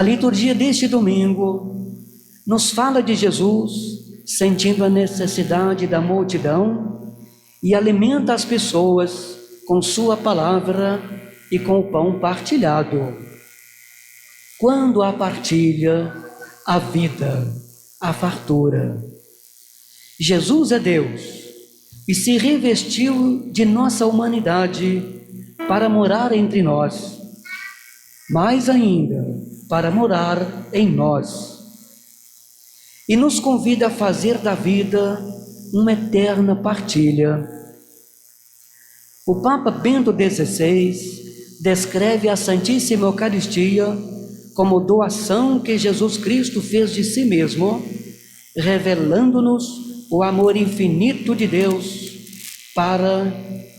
A liturgia deste domingo nos fala de Jesus sentindo a necessidade da multidão e alimenta as pessoas com sua palavra e com o pão partilhado. Quando há partilha, a vida, a fartura. Jesus é Deus e se revestiu de nossa humanidade para morar entre nós, mais ainda, para morar em nós. E nos convida a fazer da vida uma eterna partilha. O Papa Bento XVI descreve a Santíssima Eucaristia como doação que Jesus Cristo fez de si mesmo, revelando-nos o amor infinito de Deus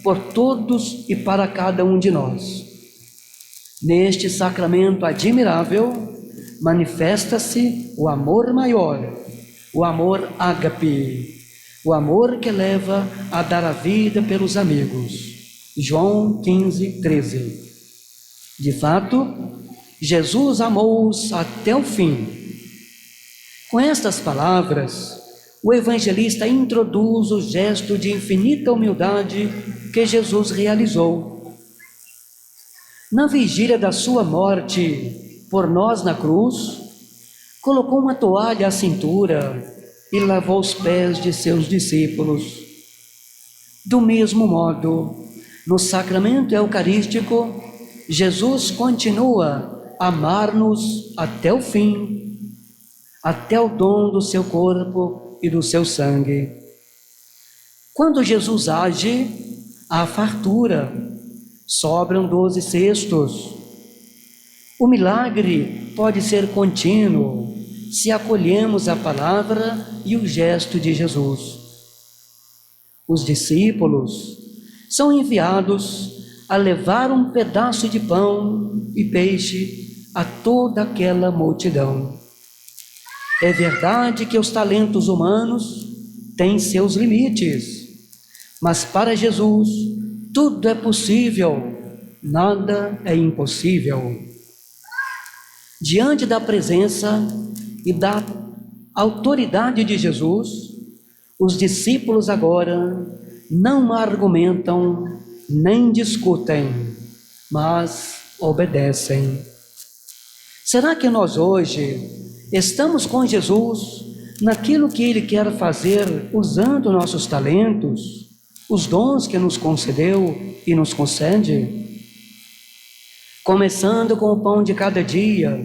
por todos e para cada um de nós. Neste sacramento admirável, manifesta-se o amor maior, o amor ágape, o amor que leva a dar a vida pelos amigos. João 15:13. De fato, Jesus amou-os até o fim. Com estas palavras, o evangelista introduz o gesto de infinita humildade que Jesus realizou. Na vigília da sua morte por nós na cruz, colocou uma toalha à cintura e lavou os pés de seus discípulos. Do mesmo modo, no sacramento eucarístico, Jesus continua a amar-nos até o fim, até o dom do seu corpo e do seu sangue. Quando Jesus age, há fartura, sobram 12 cestos. O milagre pode ser contínuo se acolhemos a palavra e o gesto de Jesus. Os discípulos são enviados a levar um pedaço de pão e peixe a toda aquela multidão. É verdade que os talentos humanos têm seus limites, mas para Jesus tudo é possível, nada é impossível. Diante da presença e da autoridade de Jesus, os discípulos agora não argumentam nem discutem, mas obedecem. Será que nós hoje estamos com Jesus naquilo que Ele quer fazer usando nossos talentos, os dons que nos concedeu e nos concede? Começando com o pão de cada dia,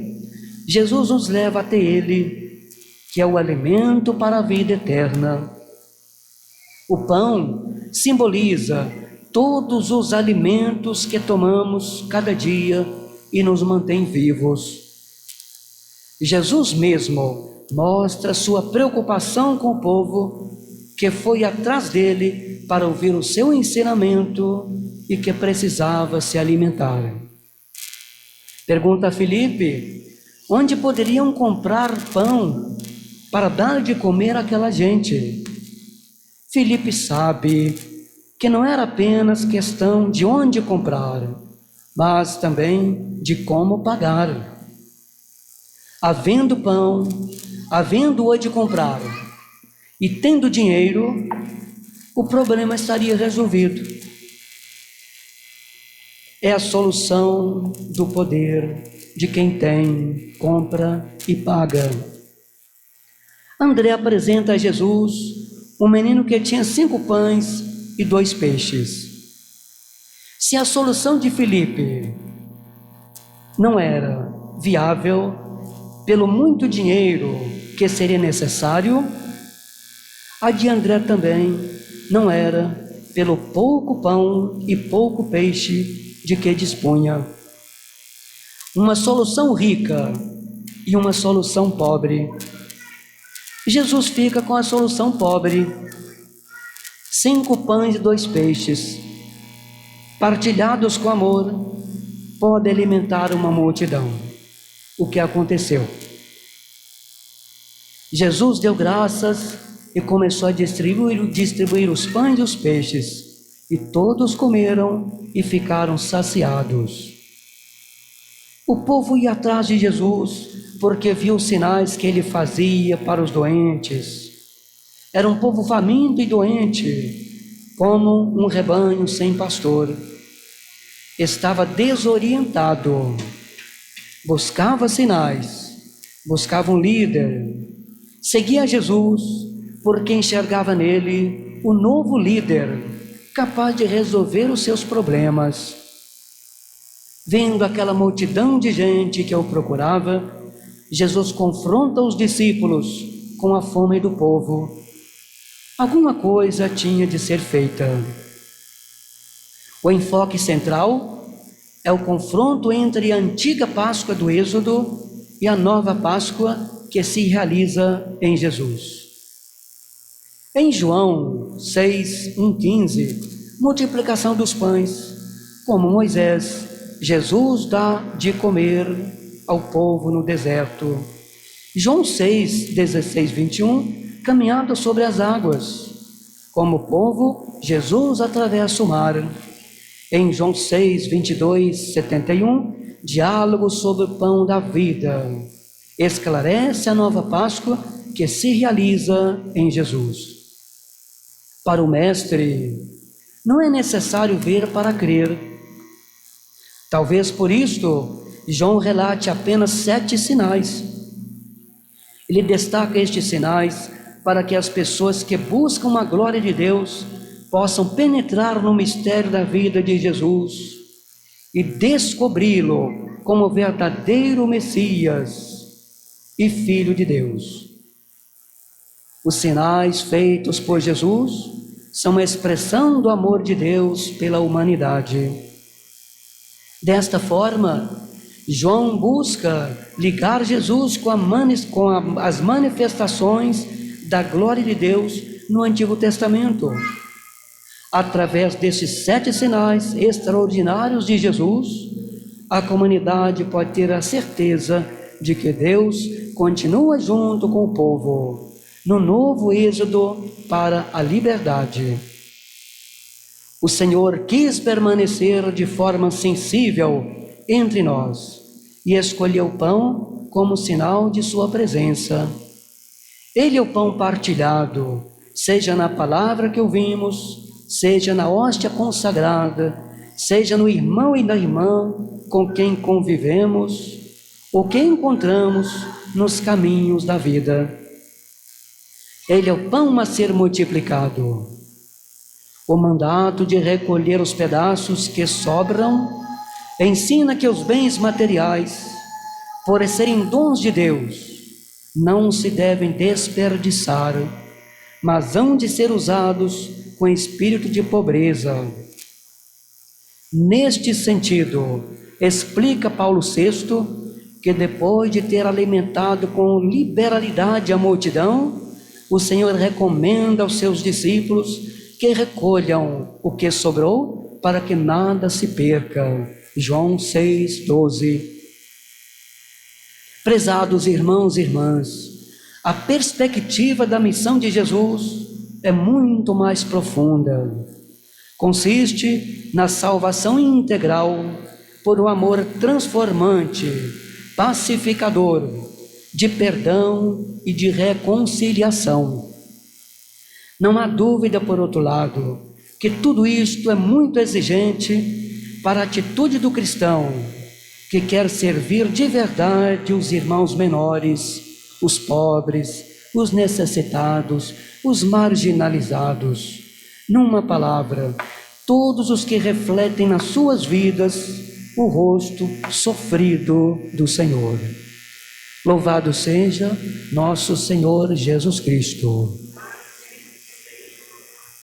Jesus nos leva até Ele, que é o alimento para a vida eterna. O pão simboliza todos os alimentos que tomamos cada dia e nos mantém vivos. Jesus mesmo mostra sua preocupação com o povo que foi atrás dele para ouvir o seu ensinamento e que precisava se alimentar. Pergunta a Filipe, onde poderiam comprar pão para dar de comer àquela gente? Filipe sabe que não era apenas questão de onde comprar, mas também de como pagar. Havendo pão, havendo onde comprar e tendo dinheiro, o problema estaria resolvido. É a solução do poder de quem tem, compra e paga. André apresenta a Jesus um menino que tinha 5 pães e 2 peixes. Se a solução de Filipe não era viável pelo muito dinheiro que seria necessário, a de André também não era pelo pouco pão e pouco peixe de que dispunha. Uma solução rica e uma solução pobre. Jesus fica com a solução pobre. 5 pães e 2 peixes, partilhados com amor, podem alimentar uma multidão. O que aconteceu? Jesus deu graças e começou a distribuir os pães e os peixes, e todos comeram e ficaram saciados. O povo ia atrás de Jesus porque viu os sinais que ele fazia para os doentes. Era um povo faminto e doente, como um rebanho sem pastor. Estava desorientado, buscava sinais, buscava um líder, seguia Jesus porque enxergava nele o novo líder, capaz de resolver os seus problemas. Vendo aquela multidão de gente que o procurava, Jesus confronta os discípulos com a fome do povo. Alguma coisa tinha de ser feita. O enfoque central é o confronto entre a antiga Páscoa do Êxodo e a nova Páscoa que se realiza em Jesus. Em João 6, 1,15, multiplicação dos pães, como Moisés, Jesus dá de comer ao povo no deserto. João 6, 16, 21, caminhada sobre as águas. Como povo, Jesus atravessa o mar. Em João 6, 22, 71, diálogo sobre o pão da vida. Esclarece a nova Páscoa que se realiza em Jesus. Para o Mestre, não é necessário ver para crer. Talvez por isto, João relate apenas 7 sinais. Ele destaca estes sinais para que as pessoas que buscam a glória de Deus possam penetrar no mistério da vida de Jesus e descobri-lo como verdadeiro Messias e Filho de Deus. Os sinais feitos por Jesus são a expressão do amor de Deus pela humanidade. Desta forma, João busca ligar Jesus com as manifestações da glória de Deus no Antigo Testamento. Através desses 7 sinais extraordinários de Jesus, a comunidade pode ter a certeza de que Deus continua junto com o povo, no novo êxodo para a liberdade. O Senhor quis permanecer de forma sensível entre nós e escolheu o pão como sinal de sua presença. Ele é o pão partilhado, seja na palavra que ouvimos, seja na hóstia consagrada, seja no irmão e na irmã com quem convivemos, ou que encontramos nos caminhos da vida. Ele é o pão a ser multiplicado. O mandato de recolher os pedaços que sobram ensina que os bens materiais, por serem dons de Deus, não se devem desperdiçar, mas hão de ser usados com espírito de pobreza. Neste sentido, explica Paulo VI que depois de ter alimentado com liberalidade a multidão, o Senhor recomenda aos seus discípulos que recolham o que sobrou para que nada se perca. João 6, 12. Prezados irmãos e irmãs, a perspectiva da missão de Jesus é muito mais profunda. Consiste na salvação integral por um amor transformante, pacificador, de perdão e de reconciliação. Não há dúvida, por outro lado, que tudo isto é muito exigente para a atitude do cristão que quer servir de verdade os irmãos menores, os pobres, os necessitados, os marginalizados. Numa palavra, todos os que refletem nas suas vidas o rosto sofrido do Senhor. Louvado seja nosso Senhor Jesus Cristo.